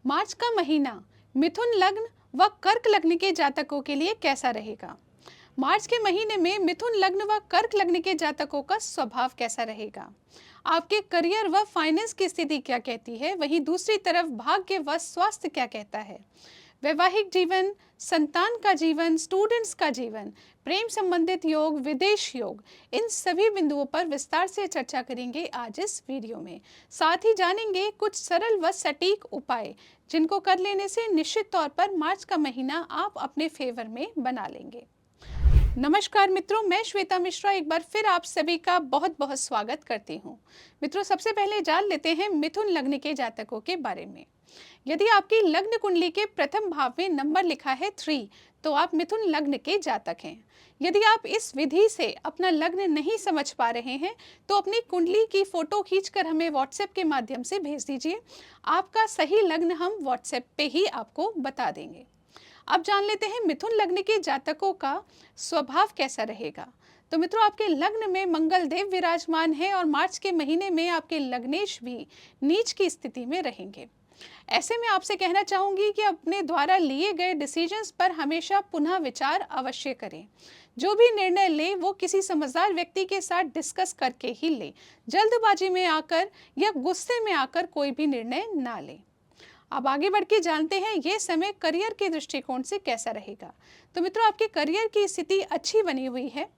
मार्च का महीना मिथुन लग्न व कर्क लग्न के जातकों के लिए कैसा रहेगा? मार्च के महीने में मिथुन लग्न व कर्क लग्न के जातकों का स्वभाव कैसा रहेगा? आपके करियर व फाइनेंस की स्थिति क्या कहती है? वहीं दूसरी तरफ भाग्य व स्वास्थ्य क्या कहता है? वैवाहिक जीवन, संतान का जीवन, स्टूडेंट्स का जीवन, प्रेम संबंधित योग, विदेश योग, इन सभी बिंदुओं पर विस्तार से चर्चा करेंगे आज इस वीडियो में। साथ ही जानेंगे कुछ सरल व सटीक उपाय जिनको कर लेने से निश्चित तौर पर मार्च का महीना आप अपने फेवर में बना लेंगे। नमस्कार मित्रों, मैं श्वेता मिश्रा एक बार फिर आप सभी का बहुत बहुत स्वागत करती हूँ। मित्रों, सबसे पहले जान लेते हैं मिथुन लग्न के जातकों के बारे में। यदि आपकी लग्न कुंडली के प्रथम भाव में नंबर लिखा है 3, तो आप मिथुन लग्न के जातक हैं। यदि आप इस विधि से अपना लग्न नहीं समझ पा रहे हैं तो अपनी कुंडली की फोटो खींचकर हमें व्हाट्सएप के माध्यम से भेज दीजिए। आपका सही लग्न हम व्हाट्सएप पे ही आपको बता देंगे। अब जान लेते हैं मिथुन लग्न के जातकों का स्वभाव कैसा रहेगा। तो मित्रों, आपके लग्न में मंगल देव विराजमान है और मार्च के महीने में आपके लग्नेश भी नीच की स्थिति में रहेंगे। ऐसे में आपसे कहना चाहूंगी कि अपने द्वारा लिए गए डिसीजंस पर हमेशा पुनः विचार अवश्य करें। जो भी निर्णय ले वो किसी समझदार व्यक्ति के साथ डिस्कस करके ही ले। जल्दबाजी में आकर या गुस्से में आकर कोई भी निर्णय ना ले। अब आगे बढ़ के जानते हैं ये समय करियर के दृष्टिकोण से कैसा रहेगा। तो मित्रों, आपके करियर की स्थिति अच्छी बनी हुई है।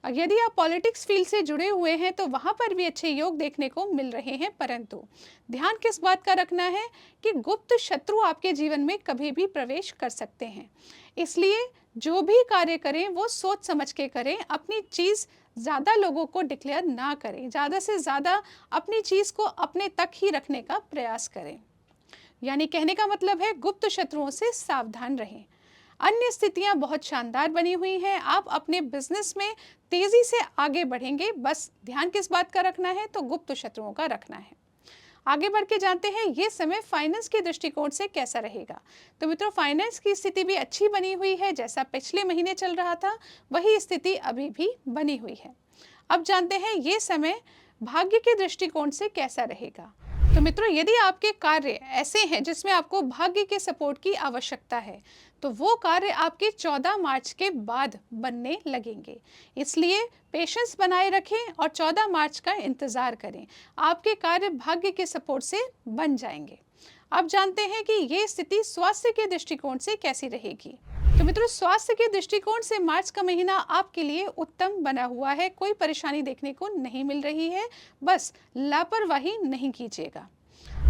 यदि आप पॉलिटिक्स फील्ड से जुड़े हुए हैं तो वहां पर भी अच्छे योग देखने को मिल रहे हैं, परंतु ध्यान किस बात का रखना है कि गुप्त शत्रु आपके जीवन में कभी भी प्रवेश कर सकते हैं। इसलिए जो भी कार्य करें वो सोच समझ के करें। अपनी चीज़ ज़्यादा लोगों को डिक्लेयर ना करें। ज़्यादा से ज़्यादा अपनी चीज़ को अपने तक ही रखने का प्रयास करें। यानी कहने का मतलब है गुप्त शत्रुओं से सावधान रहें। अन्य स्थितियां बहुत शानदार बनी हुई हैं। आप अपने बिजनेस में तेजी से आगे बढ़ेंगे। बस ध्यान किस बात का रखना है तो गुप्त शत्रुओं का रखना है। आगे बढ़ के जानते हैं ये समय फाइनेंस के दृष्टिकोण से कैसा रहेगा। तो मित्रों, फाइनेंस की स्थिति भी अच्छी बनी हुई है। जैसा पिछले महीने चल रहा था वही स्थिति अभी भी बनी हुई है। अब जानते हैं ये समय भाग्य के दृष्टिकोण से कैसा रहेगा। तो मित्रों, यदि आपके कार्य ऐसे हैं जिसमें आपको भाग्य के सपोर्ट की आवश्यकता है तो वो कार्य आपके 14 मार्च के बाद बनने लगेंगे। इसलिए पेशेंस बनाए रखें और 14 मार्च का इंतज़ार करें। आपके कार्य भाग्य के सपोर्ट से बन जाएंगे। अब जानते हैं कि ये स्थिति स्वास्थ्य के दृष्टिकोण से कैसी रहेगी। तो मित्रों, स्वास्थ्य के दृष्टिकोण से मार्च का महीना आपके लिए उत्तम बना हुआ है। कोई परेशानी देखने को नहीं मिल रही है। बस लापरवाही नहीं कीजिएगा।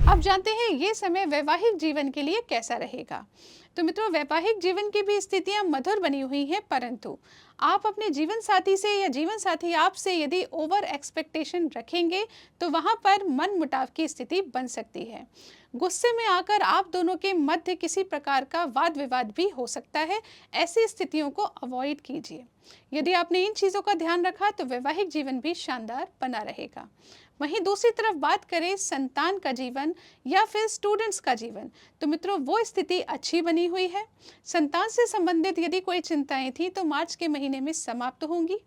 अब जानते हैं ये समय वैवाहिक जीवन के लिए कैसा रहेगा। तो मित्रों, वैवाहिक जीवन की भी स्थितियां मधुर बनी हुई हैं, परंतु आप अपने जीवन साथी से या जीवन साथी आपसे यदि ओवर एक्सपेक्टेशन रखेंगे तो वहां पर मन मुटाव की स्थिति बन सकती है। गुस्से में आकर आप दोनों के मध्य किसी प्रकार का वाद विवाद भी हो सकता है। ऐसी स्थितियों को अवॉइड कीजिए। यदि आपने इन चीज़ों का ध्यान रखा तो वैवाहिक जीवन भी शानदार बना रहेगा। वहीं दूसरी तरफ बात करें संतान का जीवन या फिर स्टूडेंट्स का जीवन, तो मित्रों वो स्थिति अच्छी बनी हुई है। संतान से संबंधित यदि कोई चिंताएं थी तो मार्च के महीने में समाप्त होंगी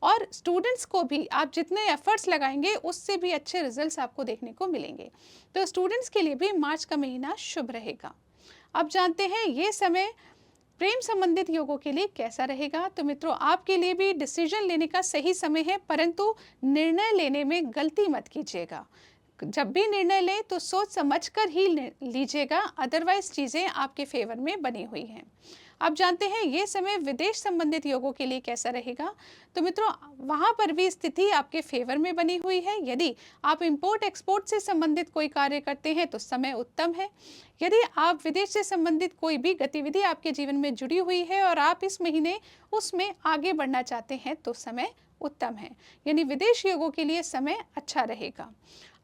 और स्टूडेंट्स को भी आप जितने एफर्ट्स लगाएंगे उससे भी अच्छे रिजल्ट्स आपको देखने को मिलेंगे। तो स्टूडेंट्स के लिए भी मार्च का महीना शुभ रहेगा। अब जानते हैं ये समय प्रेम संबंधित योगों के लिए कैसा रहेगा। तो मित्रों, आपके लिए भी डिसीजन लेने का सही समय है, परंतु निर्णय लेने में गलती मत कीजिएगा। जब भी निर्णय लें तो सोच समझकर ही लीजिएगा, अदरवाइज चीज़ें आपके फेवर में बनी हुई हैं। अब जानते हैं ये समय विदेश संबंधित योगों के लिए कैसा रहेगा। तो मित्रों, वहाँ पर भी स्थिति आपके फेवर में बनी हुई है। यदि आप इंपोर्ट एक्सपोर्ट से संबंधित कोई कार्य करते हैं तो समय उत्तम है। यदि आप विदेश से संबंधित कोई भी गतिविधि आपके जीवन में जुड़ी हुई है और आप इस महीने उसमें आगे बढ़ना चाहते हैं तो समय उत्तम है। यानी विदेश योगों के लिए समय अच्छा रहेगा।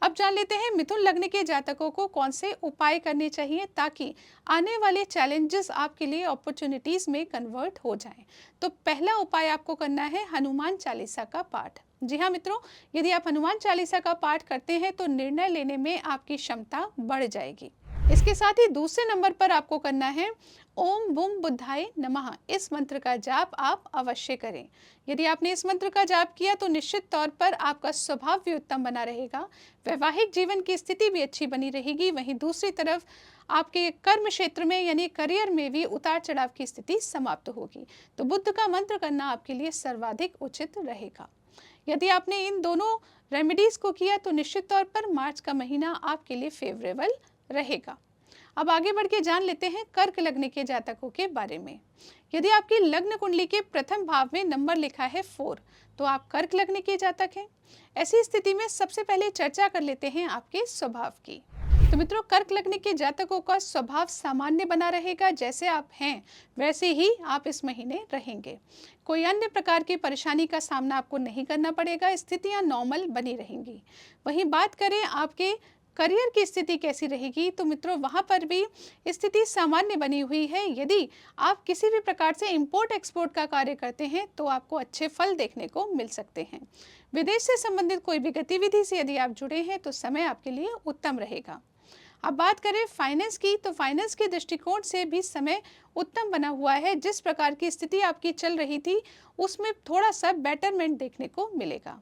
अब जान लेते हैं मिथुन लग्न के जातकों को कौन से उपाय करने चाहिए ताकि आने वाले चैलेंजेस आपके लिए अपॉर्चुनिटीज में कन्वर्ट हो जाएं। तो पहला उपाय आपको करना है हनुमान चालीसा का पाठ। जी हाँ मित्रों, यदि आप हनुमान चालीसा का पाठ करते हैं तो निर्णय लेने में आपकी क्षमता बढ़ जाएगी। इसके साथ ही दूसरे नंबर पर आपको करना है ओम बुम बुद्धाय नमः। इस मंत्र का जाप आप अवश्य करें। यदि आपने इस मंत्र का जाप किया तो निश्चित तौर पर आपका स्वभाव भी उत्तम बना रहेगा, वैवाहिक जीवन की स्थिति भी अच्छी बनी रहेगी। वहीं दूसरी तरफ आपके कर्म क्षेत्र में यानी करियर में भी उतार चढ़ाव की स्थिति समाप्त होगी। तो बुद्ध का मंत्र करना आपके लिए सर्वाधिक उचित रहेगा। यदि आपने इन दोनों रेमेडीज को किया तो निश्चित तौर पर मार्च का महीना आपके लिए फेवरेबल रहेगा। अब आगे बढ़ के जान लेते हैं कर्क लग्न के जातकों के बारे में। यदि आपकी लग्न कुंडली के प्रथम भाव में नंबर लिखा है 4 तो आप कर्क लग्न के जातक हैं। ऐसी स्थिति में सबसे पहले चर्चा कर लेते हैं आपके स्वभाव की। तो मित्रों, कर्क लग्न के जातकों का स्वभाव सामान्य बना रहेगा। जैसे आप हैं वैसे ही आप इस महीने रहेंगे। कोई अन्य प्रकार की परेशानी का सामना आपको नहीं करना पड़ेगा। स्थितियां नॉर्मल बनी रहेंगी। वहीं बात करें आपके करियर की स्थिति कैसी रहेगी तो मित्रों वहां पर भी स्थिति सामान्य बनी हुई है। यदि आप किसी भी प्रकार से इंपोर्ट एक्सपोर्ट का कार्य करते हैं तो आपको अच्छे फल देखने को मिल सकते हैं। विदेश से संबंधित कोई भी गतिविधि से यदि आप जुड़े हैं तो समय आपके लिए उत्तम रहेगा। अब बात करें फाइनेंस की तो फाइनेंस के दृष्टिकोण से भी समय उत्तम बना हुआ है। जिस प्रकार की स्थिति आपकी चल रही थी उसमें थोड़ा सा बेटरमेंट देखने को मिलेगा।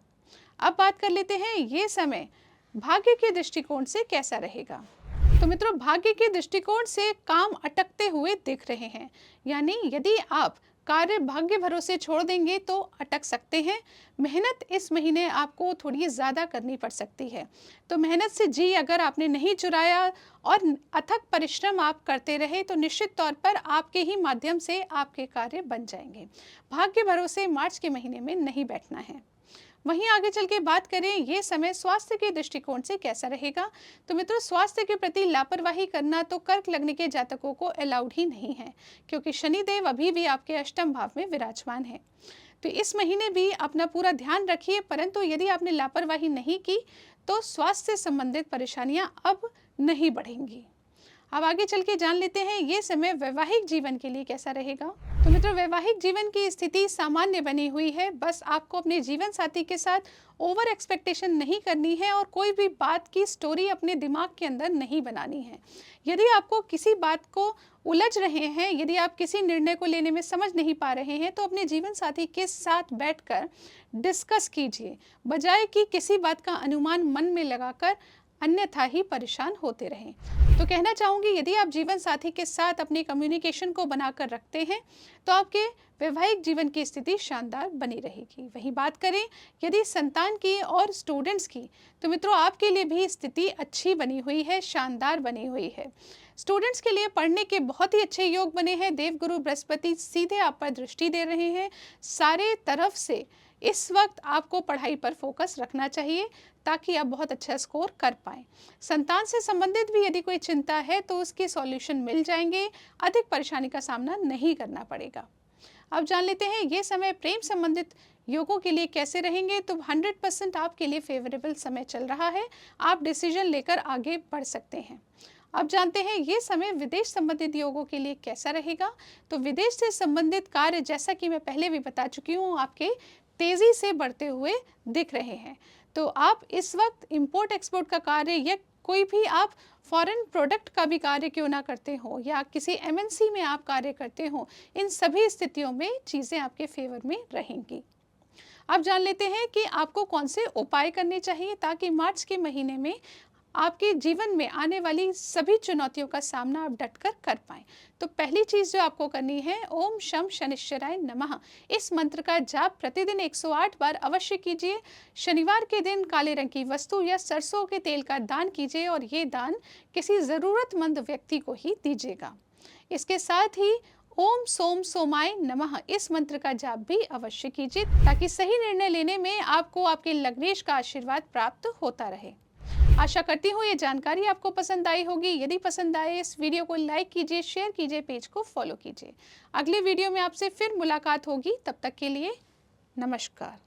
अब बात कर लेते हैं ये समय भाग्य के दृष्टिकोण से कैसा रहेगा। तो मित्रों, भाग्य के दृष्टिकोण से काम अटकते हुए दिख रहे हैं। यानी यदि आप कार्य भाग्य भरोसे छोड़ देंगे तो अटक सकते हैं। मेहनत इस महीने आपको थोड़ी ज़्यादा करनी पड़ सकती है। तो मेहनत से जी अगर आपने नहीं चुराया और अथक परिश्रम आप करते रहे तो निश्चित तौर पर आपके ही माध्यम से आपके कार्य बन जाएंगे। भाग्य भरोसे मार्च के महीने में नहीं बैठना है। वहीं आगे चल के बात करें ये समय स्वास्थ्य के दृष्टिकोण से कैसा रहेगा। तो मित्रों, स्वास्थ्य के प्रति लापरवाही करना तो कर्क लग्न के जातकों को अलाउड ही नहीं है, क्योंकि शनिदेव अभी भी आपके अष्टम भाव में विराजमान है। तो इस महीने भी अपना पूरा ध्यान रखिए, परंतु यदि आपने लापरवाही नहीं की तो स्वास्थ्य से संबंधित परेशानियां अब नहीं बढ़ेंगी। अब आगे चल के जान लेते हैं ये समय वैवाहिक जीवन के लिए कैसा रहेगा। तो मित्रों, वैवाहिक जीवन की स्थिति सामान्य बनी हुई है। बस आपको अपने जीवन साथी के साथ ओवर एक्सपेक्टेशन नहीं करनी है और कोई भी बात की स्टोरी अपने दिमाग के अंदर नहीं बनानी है। यदि आपको किसी बात को उलझ रहे हैं, यदि आप किसी निर्णय को लेने में समझ नहीं पा रहे हैं तो अपने जीवन साथी के साथ बैठकर डिस्कस कीजिए, बजाय कि किसी बात का अनुमान मन में लगाकर अन्यथा ही परेशान होते रहें। तो कहना चाहूँगी यदि आप जीवन साथी के साथ अपनी कम्युनिकेशन को बनाकर रखते हैं तो आपके वैवाहिक जीवन की स्थिति शानदार बनी रहेगी। वहीं बात करें यदि संतान की और स्टूडेंट्स की तो मित्रों आपके लिए भी स्थिति अच्छी बनी हुई है, शानदार बनी हुई है। स्टूडेंट्स के लिए पढ़ने के बहुत ही अच्छे योग बने हैं। देवगुरु बृहस्पति सीधे आप पर दृष्टि दे रहे हैं। सारे तरफ से इस वक्त आपको पढ़ाई पर फोकस रखना चाहिए ताकि आप बहुत अच्छा स्कोर कर पाएँ। संतान से संबंधित भी यदि कोई चिंता है तो उसके सॉल्यूशन मिल जाएंगे, अधिक परेशानी का सामना नहीं करना पड़ेगा। अब जान लेते हैं ये समय प्रेम संबंधित योगों के लिए कैसे रहेंगे। तो 100% आपके लिए फेवरेबल समय चल रहा है, आप डिसीजन लेकर आगे बढ़ सकते हैं। अब जानते हैं ये समय विदेश संबंधित योगों के लिए कैसा रहेगा। तो विदेश से संबंधित कार्य जैसा कि मैं पहले भी बता चुकी हूँ आपके तेजी से बढ़ते हुए दिख रहे हैं। तो आप इस वक्त इंपोर्ट एक्सपोर्ट का कार्य या कोई भी आप फॉरेन प्रोडक्ट का भी कार्य क्यों ना करते हो या किसी एमएनसी में आप कार्य करते हो, इन सभी स्थितियों में चीज़ें आपके फेवर में रहेंगी। अब जान लेते हैं कि आपको कौन से उपाय करने चाहिए ताकि मार्च के महीने में आपके जीवन में आने वाली सभी चुनौतियों का सामना आप डटकर कर पाएं। तो पहली चीज़ जो आपको करनी है, ओम शम शनिश्चराय नमः इस मंत्र का जाप प्रतिदिन 108 बार अवश्य कीजिए। शनिवार के दिन काले रंग की वस्तु या सरसों के तेल का दान कीजिए और ये दान किसी ज़रूरतमंद व्यक्ति को ही दीजिएगा। इसके साथ ही ओम सोम सोमाय नमः इस मंत्र का जाप भी अवश्य कीजिए ताकि सही निर्णय लेने में आपको आपके लग्नेश का आशीर्वाद प्राप्त होता रहे। आशा करती हूँ ये जानकारी आपको पसंद आई होगी। यदि पसंद आए इस वीडियो को लाइक कीजिए, शेयर कीजिए, पेज को फॉलो कीजिए। अगले वीडियो में आपसे फिर मुलाकात होगी, तब तक के लिए नमस्कार।